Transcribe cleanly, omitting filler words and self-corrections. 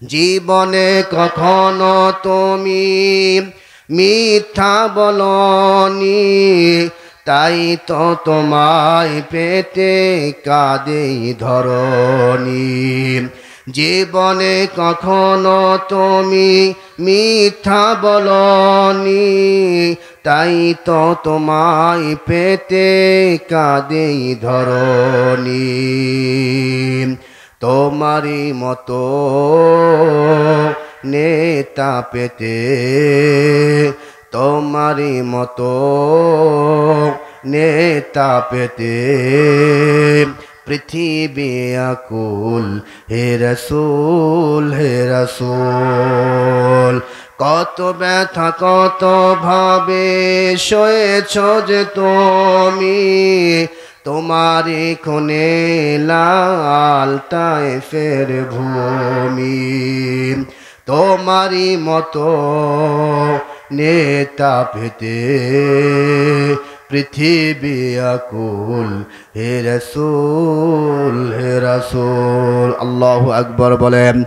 জীবনে কখনো তুমি মিথ্যা বলনি, তাই তো তোমায় পেতে কাঁদে ধরণী। জীবনে কখনো তুমি মিথ্যা বলনি, তাই তো তোমায় পেতে কাঁদে ধরণী। তোমারই মতো নেতা পেতে, তোমারই মতো নেতা পেতে পৃথিবী আকুল। হে রসূল, হে রসূল, কত ব্যথা কত ভাবে সয়েছ যে তুমি, তোমারি খুনে লাল তায়েফের ভূমি। তোমারি মতো নেতা পেতে পৃথিবী আকুল। হে রসূল, হে রসূল। আল্লাহু আকবার বলেন।